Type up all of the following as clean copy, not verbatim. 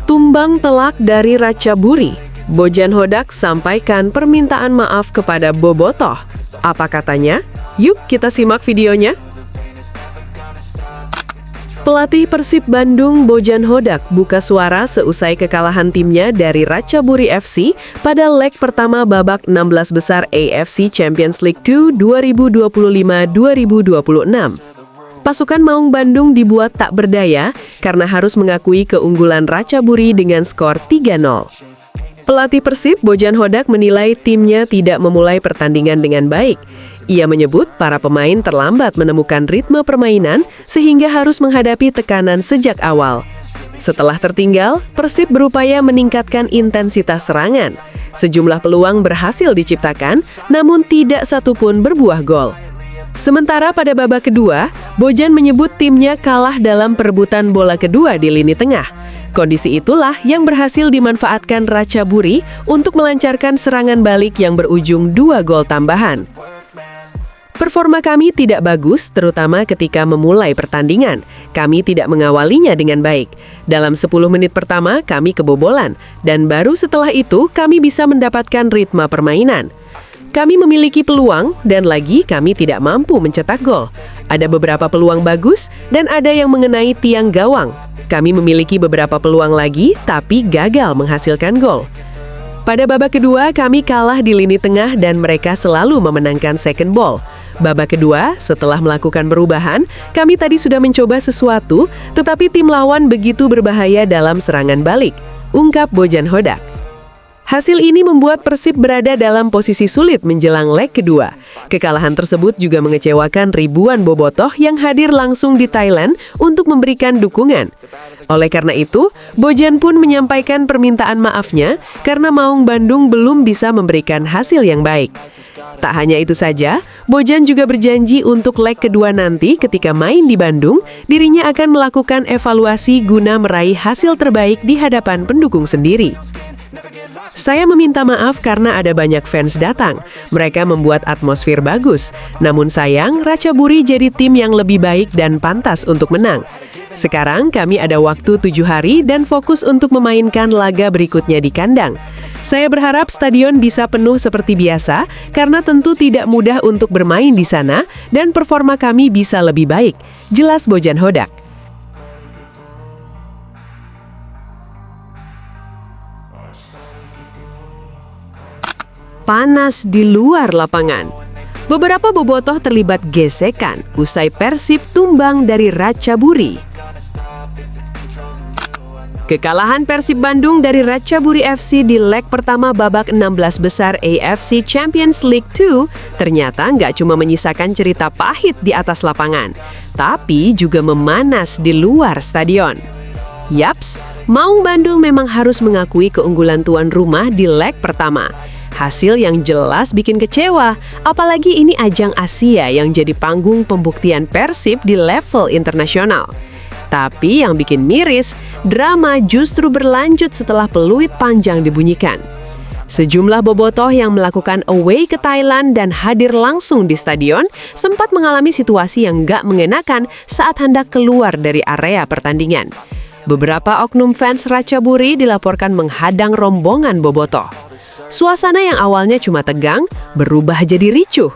Tumbang telak dari Ratchaburi, Bojan Hodak sampaikan permintaan maaf kepada Bobotoh. Apa katanya? Yuk kita simak videonya. Pelatih Persib Bandung Bojan Hodak buka suara seusai kekalahan timnya dari Ratchaburi FC pada leg pertama babak 16 besar AFC Champions League 2 2025-2026. Pasukan Maung Bandung dibuat tak berdaya karena harus mengakui keunggulan Ratchaburi dengan skor 3-0. Pelatih Persib Bojan Hodak menilai timnya tidak memulai pertandingan dengan baik. Ia menyebut para pemain terlambat menemukan ritme permainan sehingga harus menghadapi tekanan sejak awal. Setelah tertinggal, Persib berupaya meningkatkan intensitas serangan. Sejumlah peluang berhasil diciptakan, namun tidak satupun berbuah gol. Sementara pada babak kedua, Bojan menyebut timnya kalah dalam perebutan bola kedua di lini tengah. Kondisi itulah yang berhasil dimanfaatkan Ratchaburi untuk melancarkan serangan balik yang berujung 2 gol tambahan. Performa kami tidak bagus, terutama ketika memulai pertandingan. Kami tidak mengawalinya dengan baik. Dalam 10 menit pertama, kami kebobolan. Dan baru setelah itu, kami bisa mendapatkan ritme permainan. Kami memiliki peluang, dan lagi kami tidak mampu mencetak gol. Ada beberapa peluang bagus, dan ada yang mengenai tiang gawang. Kami memiliki beberapa peluang lagi, tapi gagal menghasilkan gol. Pada babak kedua, kami kalah di lini tengah dan mereka selalu memenangkan second ball. Babak kedua, setelah melakukan perubahan, kami tadi sudah mencoba sesuatu, tetapi tim lawan begitu berbahaya dalam serangan balik, ungkap Bojan Hodak. Hasil ini membuat Persib berada dalam posisi sulit menjelang leg kedua. Kekalahan tersebut juga mengecewakan ribuan bobotoh yang hadir langsung di Thailand untuk memberikan dukungan. Oleh karena itu, Bojan pun menyampaikan permintaan maafnya karena Maung Bandung belum bisa memberikan hasil yang baik. Tak hanya itu saja, Bojan juga berjanji untuk leg kedua nanti ketika main di Bandung, dirinya akan melakukan evaluasi guna meraih hasil terbaik di hadapan pendukung sendiri. Saya meminta maaf karena ada banyak fans datang. Mereka membuat atmosfer bagus. Namun sayang, Ratchaburi jadi tim yang lebih baik dan pantas untuk menang. Sekarang kami ada waktu 7 hari dan fokus untuk memainkan laga berikutnya di kandang. Saya berharap stadion bisa penuh seperti biasa karena tentu tidak mudah untuk bermain di sana dan performa kami bisa lebih baik, jelas Bojan Hodak. Panas di luar lapangan. Beberapa bobotoh terlibat gesekan usai Persib tumbang dari Ratchaburi. Kekalahan Persib Bandung dari Ratchaburi FC di leg pertama babak 16 besar AFC Champions League 2 ternyata nggak cuma menyisakan cerita pahit di atas lapangan, tapi juga memanas di luar stadion. Yaps, Maung Bandung memang harus mengakui keunggulan tuan rumah di leg pertama. Hasil yang jelas bikin kecewa, apalagi ini ajang Asia yang jadi panggung pembuktian Persib di level internasional. Tapi yang bikin miris, drama justru berlanjut setelah peluit panjang dibunyikan. Sejumlah bobotoh yang melakukan away ke Thailand dan hadir langsung di stadion sempat mengalami situasi yang gak mengenakan saat hendak keluar dari area pertandingan. Beberapa oknum fans Ratchaburi dilaporkan menghadang rombongan bobotoh. Suasana yang awalnya cuma tegang, berubah jadi ricuh.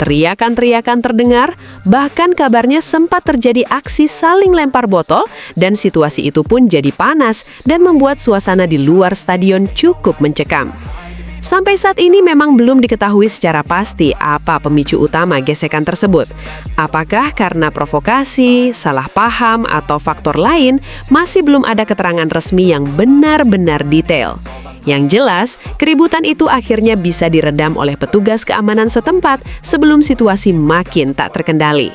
Teriakan-teriakan terdengar, bahkan kabarnya sempat terjadi aksi saling lempar botol, dan situasi itu pun jadi panas dan membuat suasana di luar stadion cukup mencekam. Sampai saat ini memang belum diketahui secara pasti apa pemicu utama gesekan tersebut. Apakah karena provokasi, salah paham, atau faktor lain, masih belum ada keterangan resmi yang benar-benar detail. Yang jelas, keributan itu akhirnya bisa diredam oleh petugas keamanan setempat sebelum situasi makin tak terkendali.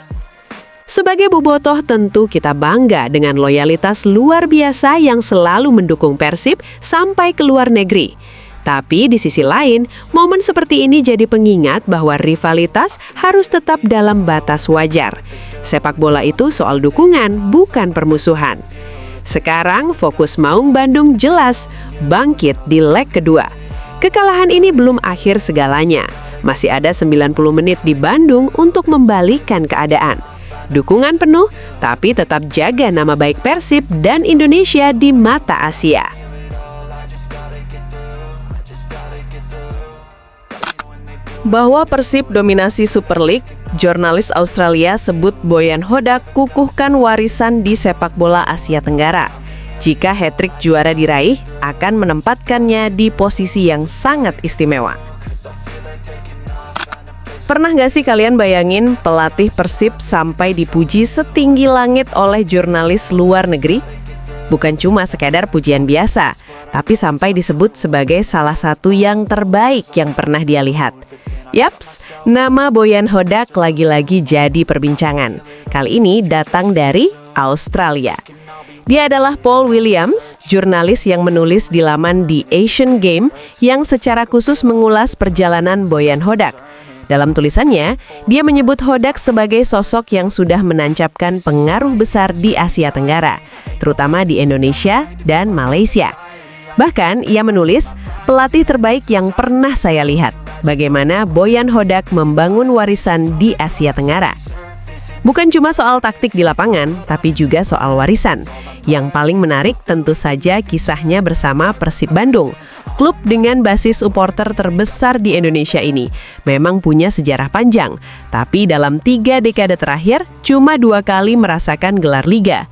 Sebagai bobotoh tentu kita bangga dengan loyalitas luar biasa yang selalu mendukung Persib sampai ke luar negeri. Tapi di sisi lain, momen seperti ini jadi pengingat bahwa rivalitas harus tetap dalam batas wajar. Sepak bola itu soal dukungan, bukan permusuhan. Sekarang fokus Maung Bandung jelas bangkit di leg kedua. Kekalahan ini belum akhir segalanya. Masih ada 90 menit di Bandung untuk membalikkan keadaan. dukungan penuh, tapi tetap jaga nama baik Persib dan Indonesia di mata Asia. Bahwa Persib dominasi Super League, jurnalis Australia sebut Bojan Hodak kukuhkan warisan di sepak bola Asia Tenggara. Jika hat-trick juara diraih, akan menempatkannya di posisi yang sangat istimewa. Pernah nggak sih kalian bayangin pelatih Persib sampai dipuji setinggi langit oleh jurnalis luar negeri? Bukan cuma sekadar pujian biasa, tapi sampai disebut sebagai salah satu yang terbaik yang pernah dia lihat. Yaps, nama Bojan Hodak lagi-lagi jadi perbincangan. Kali ini datang dari Australia. Dia adalah Paul Williams, jurnalis yang menulis di laman The Asian Game yang secara khusus mengulas perjalanan Bojan Hodak. Dalam tulisannya, dia menyebut Hodak sebagai sosok yang sudah menancapkan pengaruh besar di Asia Tenggara, terutama di Indonesia dan Malaysia. Bahkan, ia menulis, pelatih terbaik yang pernah saya lihat, bagaimana Bojan Hodak membangun warisan di Asia Tenggara. Bukan cuma soal taktik di lapangan, tapi juga soal warisan. Yang paling menarik tentu saja kisahnya bersama Persib Bandung. Klub dengan basis supporter terbesar di Indonesia ini memang punya sejarah panjang, tapi dalam 3 dekade terakhir cuma 2 kali merasakan gelar liga.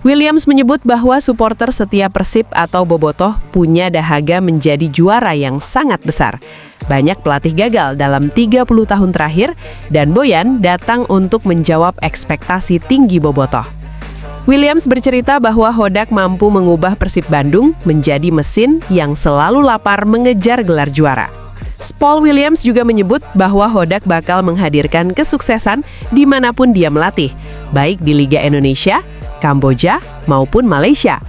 Williams menyebut bahwa supporter setiap Persib atau Bobotoh punya dahaga menjadi juara yang sangat besar. Banyak pelatih gagal dalam 30 tahun terakhir dan Bojan datang untuk menjawab ekspektasi tinggi Bobotoh. Williams bercerita bahwa Hodak mampu mengubah Persib Bandung menjadi mesin yang selalu lapar mengejar gelar juara. Paul Williams juga menyebut bahwa Hodak bakal menghadirkan kesuksesan dimanapun dia melatih, baik di Liga Indonesia, Kamboja, maupun Malaysia.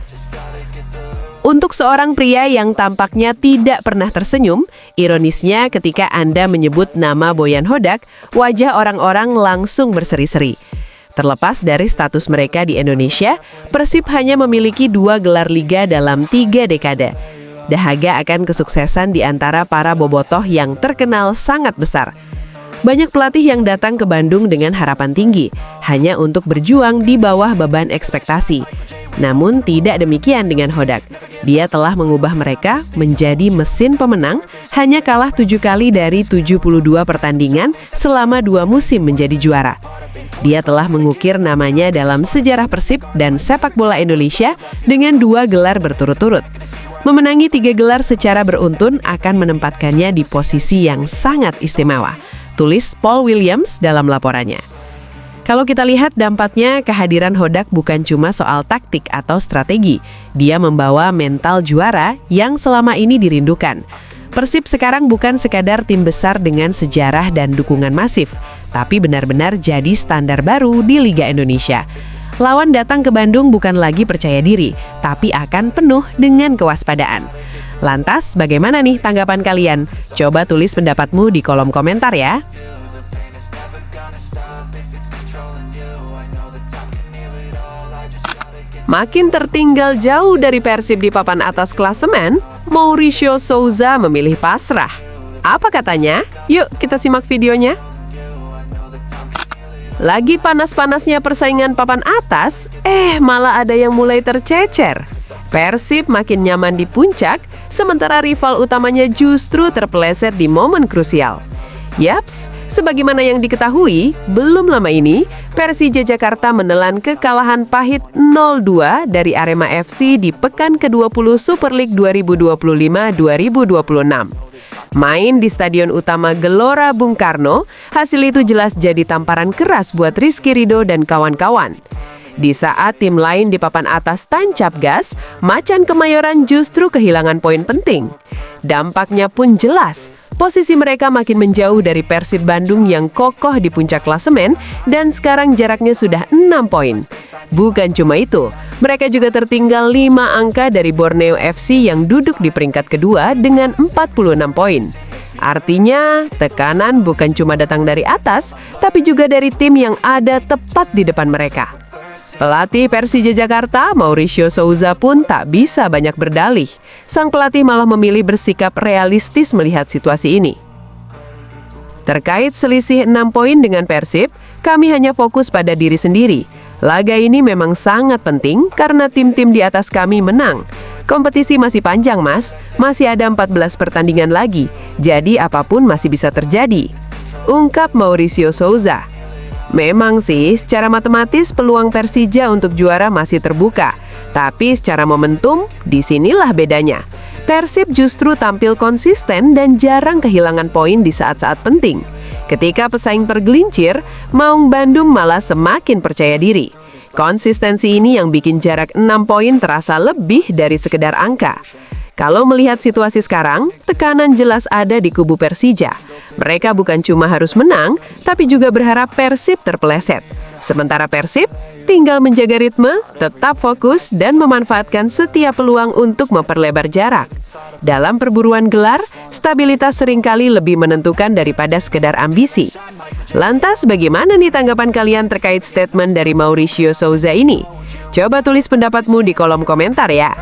Untuk seorang pria yang tampaknya tidak pernah tersenyum, ironisnya ketika Anda menyebut nama Bojan Hodak, wajah orang-orang langsung berseri-seri. Terlepas dari status mereka di Indonesia, Persib hanya memiliki 2 gelar liga dalam 3 dekade. Dahaga akan kesuksesan di antara para bobotoh yang terkenal sangat besar. Banyak pelatih yang datang ke Bandung dengan harapan tinggi, hanya untuk berjuang di bawah beban ekspektasi. Namun tidak demikian dengan Hodak. Dia telah mengubah mereka menjadi mesin pemenang, hanya kalah 7 kali dari 72 pertandingan selama 2 musim menjadi juara. Dia telah mengukir namanya dalam sejarah Persib dan sepak bola Indonesia dengan 2 gelar berturut-turut. Memenangi 3 gelar secara beruntun akan menempatkannya di posisi yang sangat istimewa, tulis Paul Williams dalam laporannya. Kalau kita lihat dampaknya, kehadiran Hodak bukan cuma soal taktik atau strategi. Dia membawa mental juara yang selama ini dirindukan. Persib sekarang bukan sekadar tim besar dengan sejarah dan dukungan masif, tapi benar-benar jadi standar baru di Liga Indonesia. Lawan datang ke Bandung bukan lagi percaya diri, tapi akan penuh dengan kewaspadaan. Lantas, bagaimana nih tanggapan kalian? Coba tulis pendapatmu di kolom komentar ya. Makin tertinggal jauh dari Persib di papan atas klasemen, Mauricio Souza memilih pasrah. Apa katanya? Yuk kita simak videonya. Lagi panas-panasnya persaingan papan atas, malah ada yang mulai tercecer. Persib makin nyaman di puncak, sementara rival utamanya justru terpeleset di momen krusial. Yaps, sebagaimana yang diketahui, belum lama ini, Persija Jakarta menelan kekalahan pahit 0-2 dari Arema FC di pekan ke-20 Super League 2025-2026. Main di Stadion Utama Gelora Bung Karno, hasil itu jelas jadi tamparan keras buat Rizky Ridho dan kawan-kawan. Di saat tim lain di papan atas tancap gas, Macan Kemayoran justru kehilangan poin penting. Dampaknya pun jelas, posisi mereka makin menjauh dari Persib Bandung yang kokoh di puncak klasemen dan sekarang jaraknya sudah 6 poin. Bukan cuma itu, mereka juga tertinggal 5 angka dari Borneo FC yang duduk di peringkat kedua dengan 46 poin. Artinya, tekanan bukan cuma datang dari atas, tapi juga dari tim yang ada tepat di depan mereka. Pelatih Persija Jakarta, Mauricio Souza pun tak bisa banyak berdalih. Sang pelatih malah memilih bersikap realistis melihat situasi ini. Terkait selisih 6 poin dengan Persib, Kami hanya fokus pada diri sendiri. Laga ini memang sangat penting karena tim-tim di atas kami menang. Kompetisi masih panjang, Mas. Masih ada 14 pertandingan lagi. Jadi apapun masih bisa terjadi. Ungkap Mauricio Souza. Memang sih, secara matematis peluang Persija untuk juara masih terbuka. Tapi secara momentum, disinilah bedanya. Persib justru tampil konsisten dan jarang kehilangan poin di saat-saat penting. Ketika pesaing tergelincir, Maung Bandung malah semakin percaya diri. Konsistensi ini yang bikin jarak 6 poin terasa lebih dari sekedar angka. Kalau melihat situasi sekarang, tekanan jelas ada di kubu Persija. Mereka bukan cuma harus menang, tapi juga berharap Persib terpeleset. Sementara Persib tinggal menjaga ritme, tetap fokus, dan memanfaatkan setiap peluang untuk memperlebar jarak. Dalam perburuan gelar, stabilitas seringkali lebih menentukan daripada sekedar ambisi. Lantas, bagaimana nih tanggapan kalian terkait statement dari Mauricio Souza ini? Coba tulis pendapatmu di kolom komentar ya.